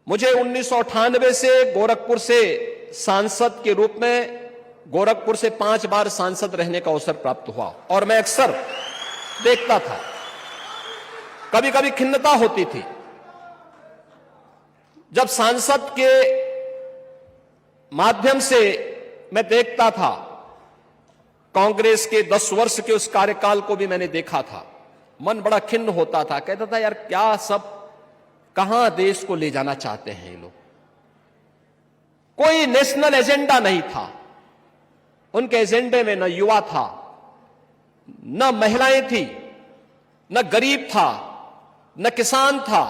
मुझे 1998 से गोरखपुर से सांसद के रूप में गोरखपुर से 5 बार सांसद रहने का अवसर प्राप्त हुआ और मैं अक्सर देखता था, कभी कभी खिन्नता होती थी जब सांसद के माध्यम से मैं देखता था। कांग्रेस के 10 वर्ष के उस कार्यकाल को भी मैंने देखा था, मन बड़ा खिन्न होता था, कहता था यार क्या सब, कहां देश को ले जाना चाहते हैं ये लोग। कोई नेशनल एजेंडा नहीं था उनके एजेंडे में, न युवा था, न महिलाएं थी, न गरीब था, न किसान था।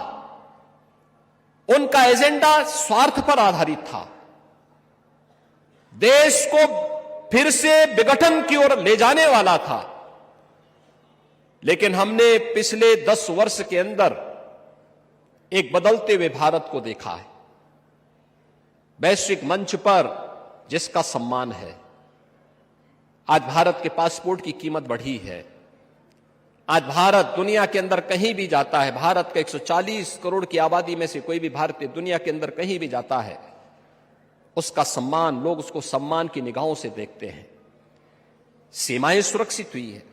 उनका एजेंडा स्वार्थ पर आधारित था। देश को फिर से विघटन की ओर ले जाने वाला था। लेकिन हमने पिछले 10 वर्ष के अंदर एक बदलते हुए भारत को देखा है। वैश्विक मंच पर जिसका सम्मान है। आज भारत के पासपोर्ट की कीमत बढ़ी है। आज भारत दुनिया के अंदर कहीं भी जाता है, भारत का 140 करोड़ की आबादी में से कोई भी भारतीय दुनिया के अंदर कहीं भी जाता है, उसका सम्मान, लोग उसको सम्मान की निगाहों से देखते हैं। सीमाएं सुरक्षित हुई है।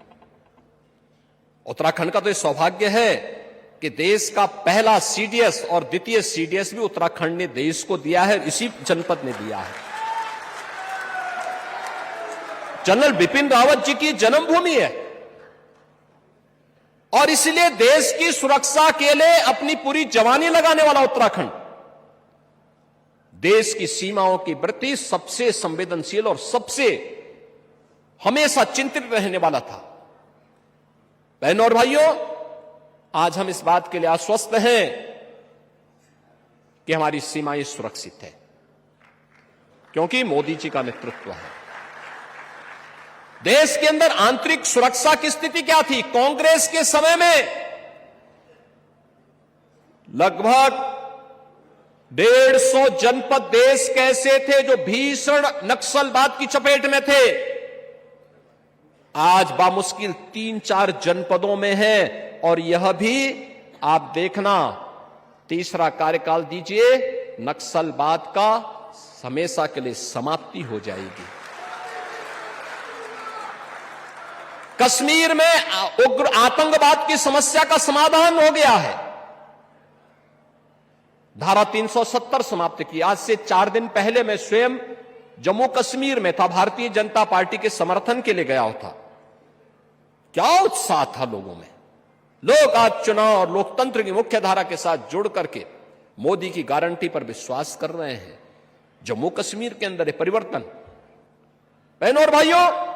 उत्तराखंड का तो यह सौभाग्य है कि देश का पहला सीडीएस और द्वितीय सीडीएस भी उत्तराखंड ने देश को दिया है, इसी जनपद ने दिया है। जनरल बिपिन रावत जी की जन्मभूमि है और इसलिए देश की सुरक्षा के लिए अपनी पूरी जवानी लगाने वाला उत्तराखंड देश की सीमाओं के प्रति सबसे संवेदनशील और सबसे हमेशा चिंतित रहने वाला था। बहनों और भाइयों, आज हम इस बात के लिए आश्वस्त हैं कि हमारी सीमाएं सुरक्षित है, क्योंकि मोदी जी का नेतृत्व है। देश के अंदर आंतरिक सुरक्षा की स्थिति क्या थी? कांग्रेस के समय में लगभग 150 जनपद देश कैसे थे जो भीषण नक्सलवाद की चपेट में थे। आज बामुश्किल 3-4 जनपदों में है और यह भी आप देखना, तीसरा कार्यकाल दीजिए, नक्सलवाद का हमेशा के लिए समाप्ति हो जाएगी। कश्मीर में उग्र आतंकवाद की समस्या का समाधान हो गया है। धारा 370 समाप्त की। आज से 4 दिन पहले मैं स्वयं जम्मू कश्मीर में था, भारतीय जनता पार्टी के समर्थन के लिए गया था। क्या उत्साह था लोगों में। लोग आज चुनाव और लोकतंत्र की मुख्य धारा के साथ जुड़ करके मोदी की गारंटी पर विश्वास कर रहे हैं। जम्मू कश्मीर के अंदर परिवर्तन। बहनों और भाइयों,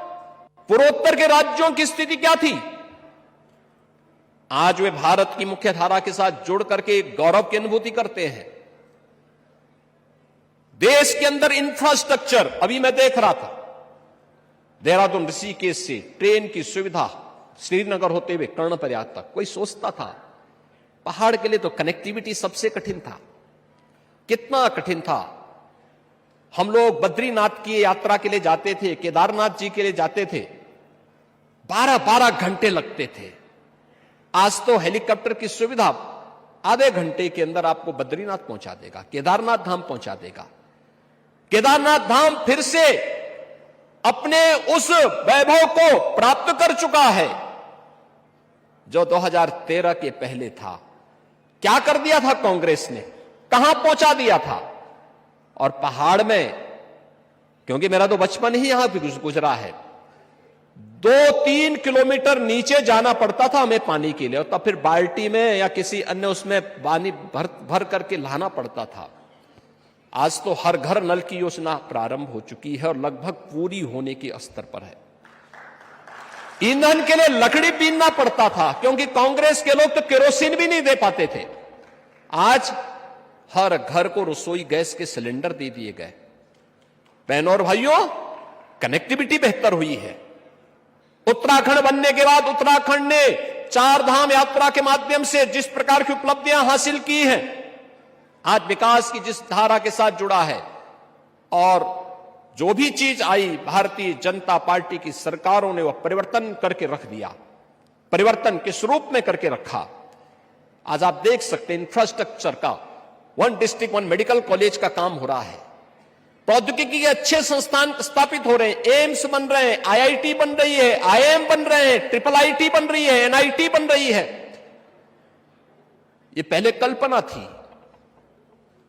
पूर्वोत्तर के राज्यों की स्थिति क्या थी? आज वे भारत की मुख्य धारा के साथ जुड़ करके गौरव की अनुभूति करते हैं। देश के अंदर इंफ्रास्ट्रक्चर, अभी मैं देख रहा था, देहरादून ऋषिकेश से ट्रेन की सुविधा श्रीनगर होते हुए कर्णप्रयाग तक। कोई सोचता था पहाड़ के लिए तो कनेक्टिविटी सबसे कठिन था। कितना कठिन था। हम लोग बद्रीनाथ की यात्रा के लिए जाते थे, केदारनाथ जी के लिए जाते थे, 12-12 घंटे लगते थे। आज तो हेलीकॉप्टर की सुविधा आधे घंटे के अंदर आपको बद्रीनाथ पहुंचा देगा, केदारनाथ धाम पहुंचा देगा। केदारनाथ धाम फिर से अपने उस वैभव को प्राप्त कर चुका है जो 2013 के पहले था। क्या कर दिया था कांग्रेस ने, कहां पहुंचा दिया था। और पहाड़ में, क्योंकि मेरा तो बचपन ही यहां पे गुजरा है, 2-3 किलोमीटर नीचे जाना पड़ता था हमें पानी के लिए, और तब फिर बाल्टी में या किसी अन्य उसमें पानी भर करके लाना पड़ता था। आज तो हर घर नल की योजना प्रारंभ हो चुकी है और लगभग पूरी होने के स्तर पर है। ईंधन के लिए लकड़ी बीनना पड़ता था, क्योंकि कांग्रेस के लोग तो केरोसिन भी नहीं दे पाते थे। आज हर घर को रसोई गैस के सिलेंडर दे दिए गए। बहनों और भाइयों, कनेक्टिविटी बेहतर हुई है। उत्तराखंड बनने के बाद उत्तराखंड ने 4 धाम यात्रा के माध्यम से जिस प्रकार की उपलब्धियां हासिल की हैं, आज विकास की जिस धारा के साथ जुड़ा है, और जो भी चीज आई भारतीय जनता पार्टी की सरकारों ने वह परिवर्तन करके रख दिया, परिवर्तन किस रूप में करके रखा। आज आप देख सकते हैं इंफ्रास्ट्रक्चर का 1 डिस्ट्रिक्ट 1 मेडिकल कॉलेज का काम हो रहा है। प्रौद्योगिकी के अच्छे संस्थान स्थापित हो रहे हैं, एम्स बन रहे हैं, आईआईटी बन रही है, आईआईएम बन रहे हैं, ट्रिपल आईटी बन रही है, एनआईटी बन रही है। ये पहले कल्पना थी,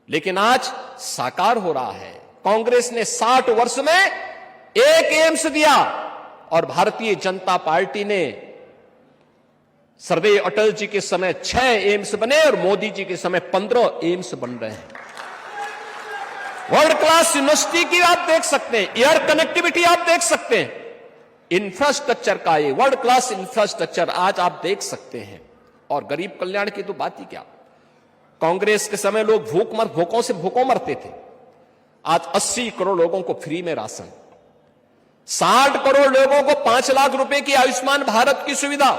लेकिन आज साकार हो रहा है। कांग्रेस ने 60 वर्ष में एक एम्स दिया और भारतीय जनता पार्टी ने सर्वे अटल जी के समय 6 एम्स बने और मोदी जी के समय 15 एम्स बन रहे हैं। वर्ल्ड क्लास यूनिवर्सिटी की आप देख सकते हैं, एयर कनेक्टिविटी आप देख सकते हैं, इंफ्रास्ट्रक्चर का ये वर्ल्ड क्लास इंफ्रास्ट्रक्चर आज आप देख सकते हैं। और गरीब कल्याण की तो बात ही क्या, कांग्रेस के समय लोग भूखों मरते थे। आज 80 करोड़ लोगों को फ्री में राशन, 60 करोड़ लोगों को 5 लाख रुपए की आयुष्मान भारत की सुविधा,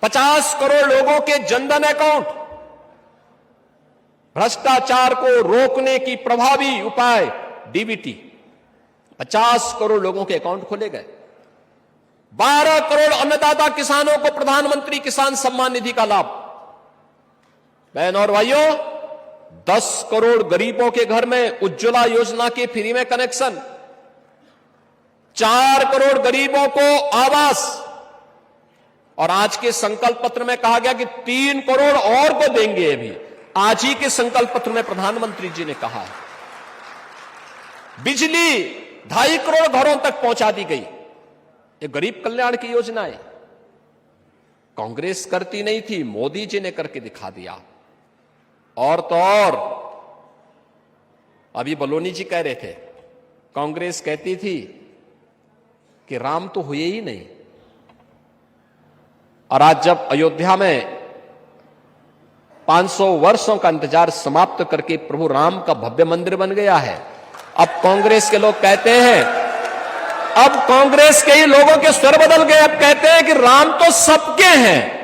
50 करोड़ लोगों के जनधन अकाउंट, भ्रष्टाचार को रोकने की प्रभावी उपाय डीबीटी, 50 करोड़ लोगों के अकाउंट खोले गए, 12 करोड़ अन्नदाता किसानों को प्रधानमंत्री किसान सम्मान निधि का लाभ। बहन और भाइयों, 10 करोड़ गरीबों के घर में उज्ज्वला योजना के फ्री में कनेक्शन, 4 करोड़ गरीबों को आवास, और आज के संकल्प पत्र में कहा गया कि 3 करोड़ और को देंगे। अभी आज ही के संकल्प पत्र में प्रधानमंत्री जी ने कहा है। बिजली 2.5 करोड़ घरों तक पहुंचा दी गई। ये गरीब कल्याण की योजना है। कांग्रेस करती नहीं थी, मोदी जी ने करके दिखा दिया। और तो और अभी बलोनी जी कह रहे थे, कांग्रेस कहती थी कि राम तो हुए ही नहीं, और आज जब अयोध्या में 500 वर्षों का इंतजार समाप्त करके प्रभु राम का भव्य मंदिर बन गया है, अब कांग्रेस के लोग कहते हैं, अब कांग्रेस के ही लोगों के स्वर बदल गए। अब कहते हैं कि राम तो सबके हैं,